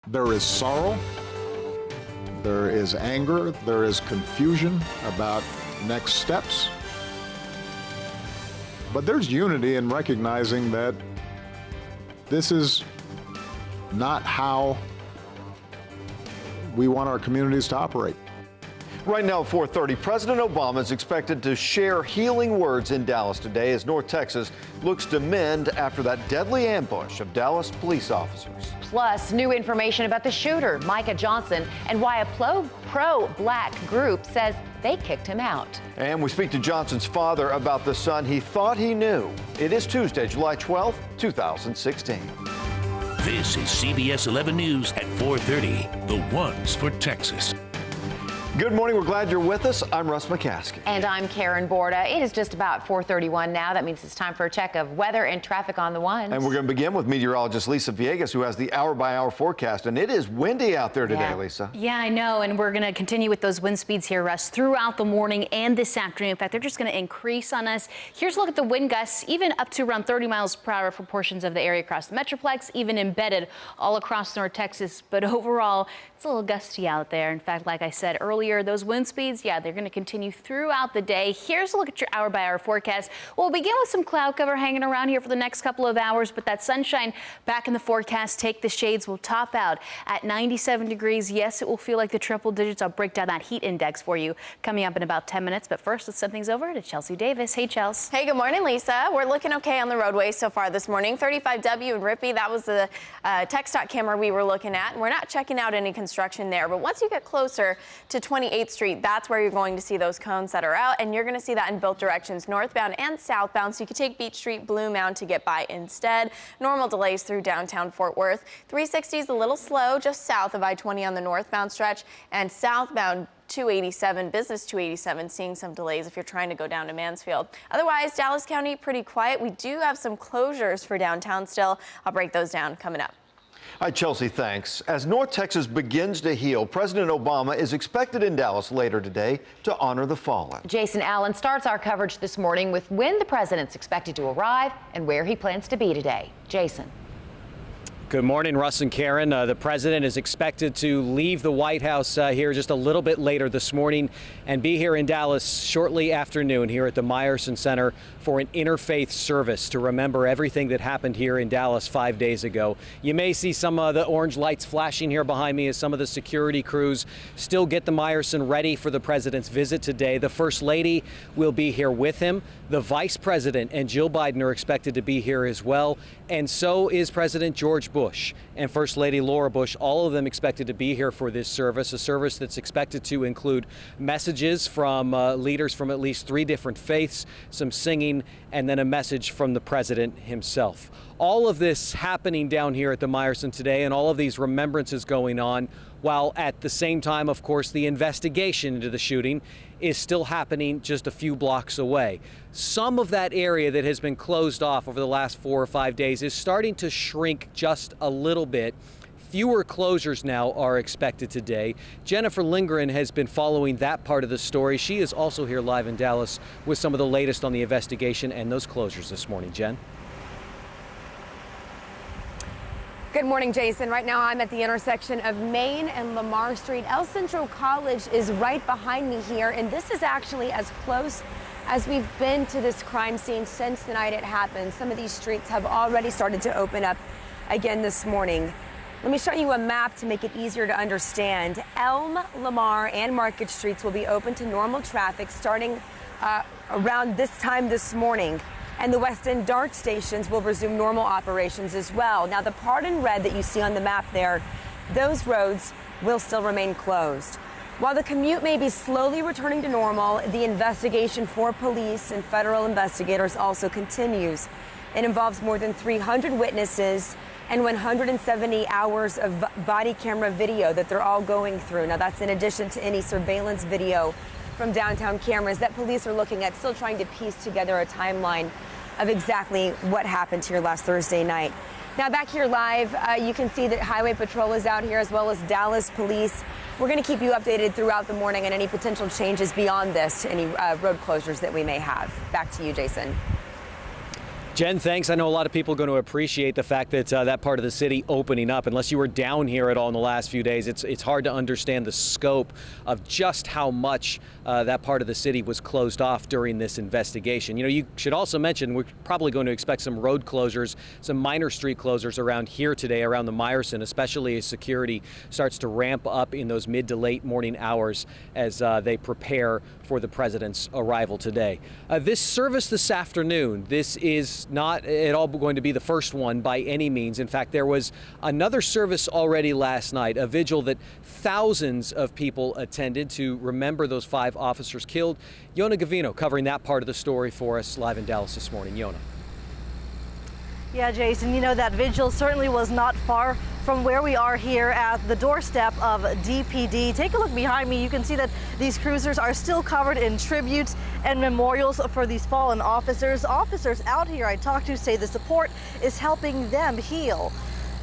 There is sorrow, there is anger, there is confusion about next steps. But there's unity in recognizing that this is not how we want our communities to operate. Right now at 4:30, President Obama is expected to share healing words in Dallas today as North Texas looks to mend after that deadly ambush of Dallas police officers. Plus, new information about the shooter, Micah Johnson, and why a pro-black group says they kicked him out. And we speak to Johnson's father about the son he thought he knew. It is Tuesday, July 12th, 2016. This is CBS 11 News at 4:30, the ones for Texas. Good morning. We're glad you're with us. I'm Russ McCaskey. And I'm Karen Borda. It is just about 4:31 now. That means it's time for a check of weather and traffic on the ones. And we're going to begin with meteorologist Lisa Villegas, who has the hour-by-hour forecast. And it is windy out there today, Lisa. Yeah, I know. And we're going to continue with those wind speeds here, Russ, throughout the morning and this afternoon. In fact, they're just going to increase on us. Here's a look at the wind gusts, even up to around 30 miles per hour for portions of the area across the Metroplex, even embedded all across North Texas. But overall, it's a little gusty out there. In fact, like I said earlier, those wind speeds, they're going to continue throughout the day. Here's a look at your hour-by-hour forecast. We'll begin with some cloud cover hanging around here for the next couple of hours, but that sunshine back in the forecast. Take the shades. Will top out at 97 degrees. Yes, it will feel like the triple digits. I'll break down that heat index for you coming up in about 10 minutes. But first, let's send things over to Chelsea Davis. Hey, Chelsea. Hey, good morning, Lisa. We're looking okay on the roadways so far this morning. 35W in Rippey, that was the TxDOT camera we were looking at. And we're not checking out any construction there, but once you get closer to 28th Street, that's where you're going to see those cones that are out, and you're going to see that in both directions, northbound and southbound. So you could take Beach Street, Blue Mound to get by instead. Normal delays through downtown Fort Worth. 360 is a little slow just south of I-20 on the northbound stretch, and southbound 287, business 287, seeing some delays if you're trying to go down to Mansfield. Otherwise, Dallas County pretty quiet. We do have some closures for downtown still. I'll break those down coming up. All right, Chelsea, thanks. As North Texas begins to heal, President Obama is expected in Dallas later today to honor the fallen. Jason Allen starts our coverage this morning with when the president's expected to arrive and where he plans to be today. Jason. Good morning, Russ and Karen. The president is expected to leave the White House here just a little bit later this morning and be here in Dallas shortly after noon here at the Meyerson Center for an interfaith service to remember everything that happened here in Dallas 5 days ago. You may see some of the orange lights flashing here behind me as some of the security crews still get the Meyerson ready for the president's visit today. The First Lady will be here with him. The Vice President and Jill Biden are expected to be here as well, and so is President George Bush and First Lady Laura Bush, all of them expected to be here for this service, a service that's expected to include messages from leaders from at least 3 different faiths, some singing, and then a message from the president himself. All of this happening down here at the Meyerson today, and all of these remembrances going on, while at the same time, of course, the investigation into the shooting is still happening just a few blocks away. Some of that area that has been closed off over the last 4 or 5 days is starting to shrink just a little bit. Fewer closures now are expected today. Jennifer Lindgren has been following that part of the story. She is also here live in Dallas with some of the latest on the investigation and those closures this morning. Jen? Good morning, Jason. Right now I'm at the intersection of Main and Lamar Street. El Centro College is right behind me here, and this is actually as close as we've been to this crime scene since the night it happened. Some of these streets have already started to open up again this morning. Let me show you a map to make it easier to understand. Elm, Lamar, and Market Streets will be open to normal traffic starting around this time this morning. And the West End DART stations will resume normal operations as well. Now, the part in red that you see on the map there, those roads will still remain closed. While the commute may be slowly returning to normal, the investigation for police and federal investigators also continues. It involves more than 300 witnesses and 170 hours of body camera video that they're all going through. Now, that's in addition to any surveillance video from downtown cameras that police are looking at, still trying to piece together a timeline of exactly what happened here last Thursday night. Now, back here live, you can see that Highway Patrol is out here, as well as Dallas Police. We're going to keep you updated throughout the morning on any potential changes beyond this to any road closures that we may have. Back to you, Jason. Jen, thanks. I know a lot of people are going to appreciate the fact that that part of the city opening up. Unless you were down here at all in the last few days, it's hard to understand the scope of just how much that part of the city was closed off during this investigation. You know, you should also mention we're probably going to expect some road closures, some minor street closures around here today, around the Meyerson, especially as security starts to ramp up in those mid to late morning hours as they prepare for the president's arrival today. This service this afternoon, this is not at all going to be the first one by any means. In fact, there was another service already last night, a vigil that thousands of people attended to remember those 5 officers killed. Yona Gavino covering that part of the story for us live in Dallas this morning. Yona. Yeah, Jason, you know, that vigil certainly was not far from where we are here at the doorstep of DPD. Take a look behind me. You can see that these cruisers are still covered in tributes and memorials for these fallen officers. Officers out here I talked to say the support is helping them heal.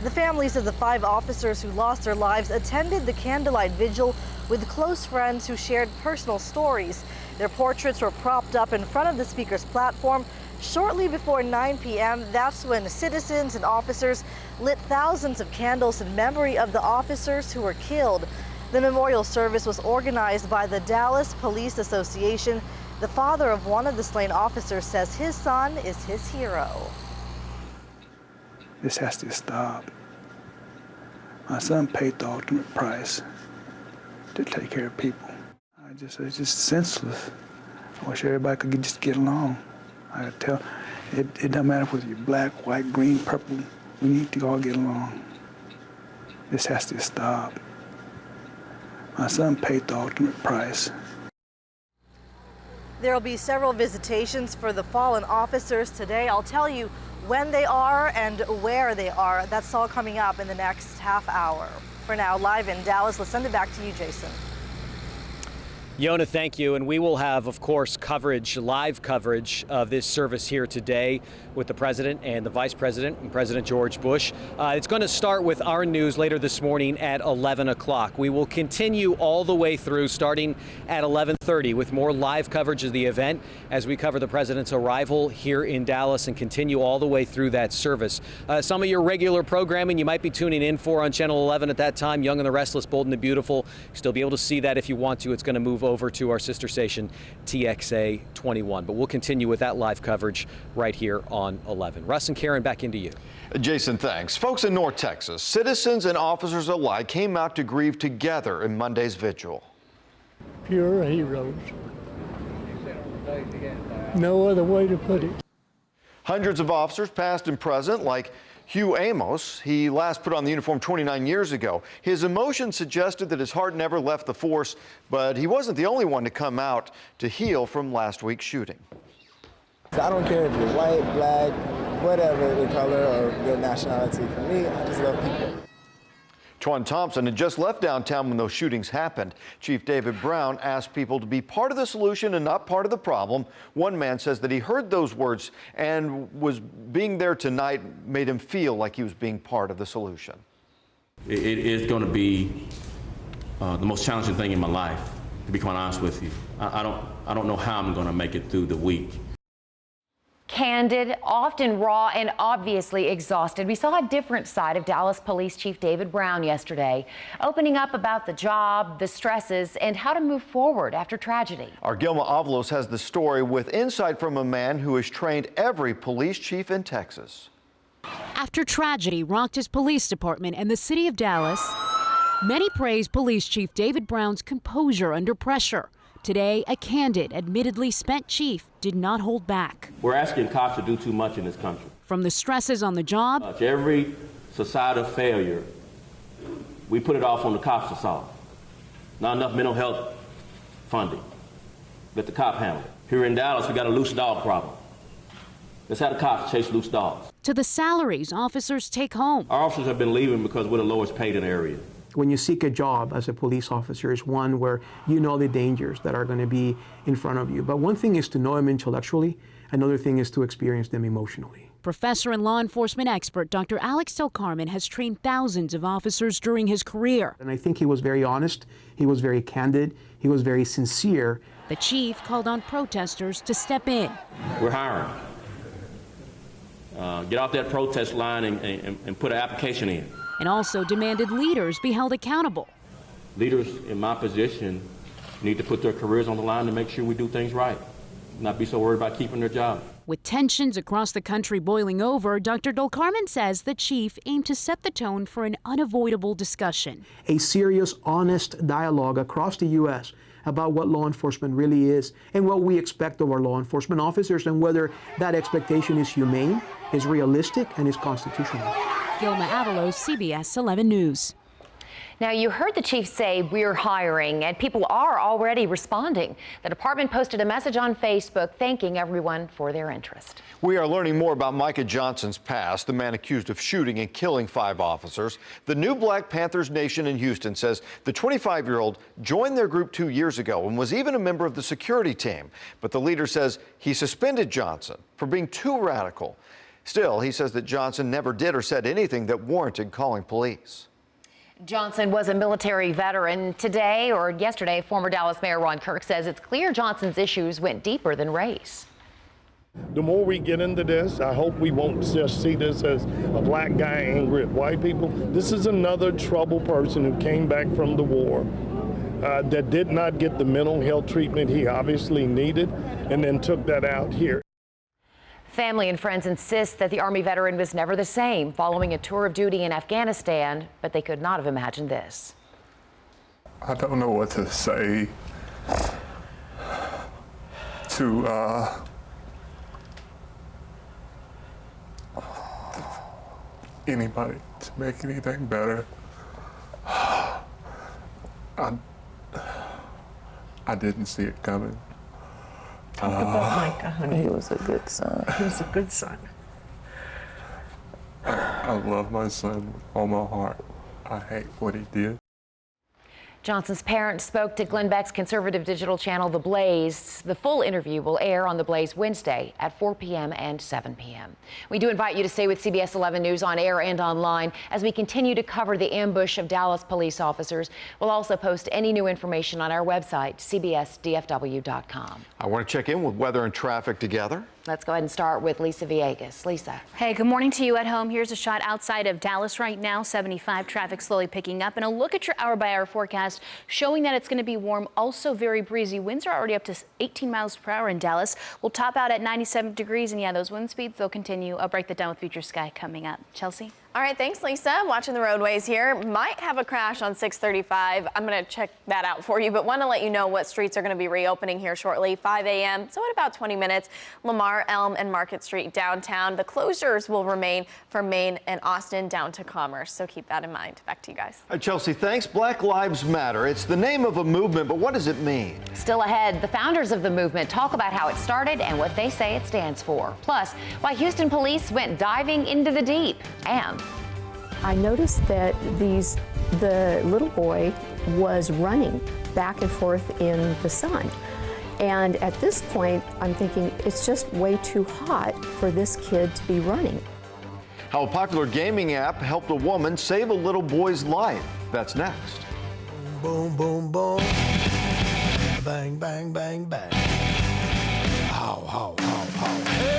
The families of the 5 officers who lost their lives attended the candlelight vigil with close friends who shared personal stories. Their portraits were propped up in front of the speaker's platform. Shortly before 9 p.m., that's when citizens and officers lit thousands of candles in memory of the officers who were killed. The memorial service was organized by the Dallas Police Association. The father of one of the slain officers says his son is his hero. This has to stop. My son paid the ultimate price to take care of people. It's just senseless. I wish everybody could just get along. I tell, it doesn't matter whether you're black, white, green, purple. We need to all get along. This has to stop. My son paid the ultimate price. There will be several visitations for the fallen officers today. I'll tell you when they are and where they are. That's all coming up in the next half hour. For now, live in Dallas, let's send it back to you, Jason. Yona, thank you. And we will have, of course, coverage, live coverage of this service here today with the president and the vice president and President George Bush. It's going to start with our news later this morning at 11 o'clock. We will continue all the way through starting at 11:30 with more live coverage of the event as we cover the president's arrival here in Dallas and continue all the way through that service. Some of your regular programming you might be tuning in for on Channel 11 at that time, Young and the Restless, Bold and the Beautiful. You'll still be able to see that if you want to. It's going to move over to our sister station, TXA 21. But we'll continue with that live coverage right here on 11. Russ and Karen, back into you. Jason, thanks. Folks in North Texas, citizens and officers alike came out to grieve together in Monday's vigil. Pure heroes. No other way to put it. Hundreds of officers, past and present, like Hugh Amos. He last put on the uniform 29 years ago. His emotion suggested that his heart never left the force, but he wasn't the only one to come out to heal from last week's shooting. I don't care if you're white, black, whatever the color or your nationality. For me, I just love people. Twan Thompson had just left downtown when those shootings happened. Chief David Brown asked people to be part of the solution and not part of the problem. One man says that he heard those words and was being there tonight made him feel like he was being part of the solution. It is going to be the most challenging thing in my life, to be quite honest with you. I don't know how I'm going to make it through the week. Candid, often raw, and obviously exhausted. We saw a different side of Dallas Police Chief David Brown yesterday, opening up about the job, the stresses, and how to move forward after tragedy. Our Gilma Avalos has the story with insight from a man who has trained every police chief in Texas. After tragedy rocked his police department and the city of Dallas, many praise Police Chief David Brown's composure under pressure. Today, a candid, admittedly spent chief did not hold back. We're asking cops to do too much in this country. From the stresses on the job, every societal failure, we put it off on the cops to solve. Not enough mental health funding. Let the cop handle it. Here in Dallas, we got a loose dog problem. Let's have the cops chase loose dogs. To the salaries officers take home. Our officers have been leaving because we're the lowest paid in the area. When you seek a job as a police officer, is one where you know the dangers that are going to be in front of you. But one thing is to know them intellectually, another thing is to experience them emotionally. Professor and law enforcement expert Dr. Alex Del Carmen has trained thousands of officers during his career. And I think he was very honest, he was very candid, he was very sincere. The chief called on protesters to step in. We're hiring. Get off that protest line and put an application in. And also demanded leaders be held accountable. Leaders in my position need to put their careers on the line to make sure we do things right, not be so worried about keeping their job. With tensions across the country boiling over, Dr. Dolcarmen says the chief aimed to set the tone for an unavoidable discussion. A serious, honest dialogue across the U.S. about what law enforcement really is and what we expect of our law enforcement officers and whether that expectation is humane, is realistic, and is constitutional. Gilma Avalos, CBS 11 News. Now, you heard the chief say we're hiring, and people are already responding. The department posted a message on Facebook thanking everyone for their interest. We are learning more about Micah Johnson's past, the man accused of shooting and killing 5 officers. The new Black Panthers Nation in Houston says the 25-year-old joined their group 2 years ago and was even a member of the security team. But the leader says he suspended Johnson for being too radical. Still, he says that Johnson never did or said anything that warranted calling police. Johnson was a military veteran. Today, or yesterday, former Dallas Mayor Ron Kirk says it's clear Johnson's issues went deeper than race. The more we get into this, I hope we won't just see this as a black guy angry at white people. This is another troubled person who came back from the war that did not get the mental health treatment he obviously needed and then took that out here. Family and friends insist that the Army veteran was never the same following a tour of duty in Afghanistan, but they could not have imagined this. I don't know what to say to anybody to make anything better. I didn't see it coming. Talk about Micah, honey. He was a good son. He was a good son. I love my son with all my heart. I hate what he did. Johnson's parents spoke to Glenn Beck's conservative digital channel, The Blaze. The full interview will air on The Blaze Wednesday at 4 p.m. and 7 p.m. We do invite you to stay with CBS 11 News on air and online as we continue to cover the ambush of Dallas police officers. We'll also post any new information on our website, cbsdfw.com. I want to check in with weather and traffic together. Let's go ahead and start with Lisa Villegas. Lisa. Hey, good morning to you at home. Here's a shot outside of Dallas right now. 75 traffic slowly picking up. And a look at your hour-by-hour forecast showing that it's going to be warm, also very breezy. Winds are already up to 18 miles per hour in Dallas. We'll top out at 97 degrees. And yeah, those wind speeds, they'll continue. I'll break that down with Future Sky coming up. Chelsea? All right, thanks, Lisa. Watching the roadways here. Might have a crash on 635. I'm going to check that out for you, but want to let you know what streets are going to be reopening here shortly. 5 a.m., so in about 20 minutes, Lamar, Elm, and Market Street downtown. The closures will remain for Main and Austin down to Commerce, so keep that in mind. Back to you guys. Chelsea, thanks. Black Lives Matter. It's the name of a movement, but what does it mean? Still ahead, the founders of the movement talk about how it started and what they say it stands for. Plus, why Houston police went diving into the deep. And I noticed that the little boy was running back and forth in the sun. And at this point, I'm thinking it's just way too hot for this kid to be running. How a popular gaming app helped a woman save a little boy's life. That's next. Boom, boom, boom. Bang, bang, bang, bang. How, how, how. Hey!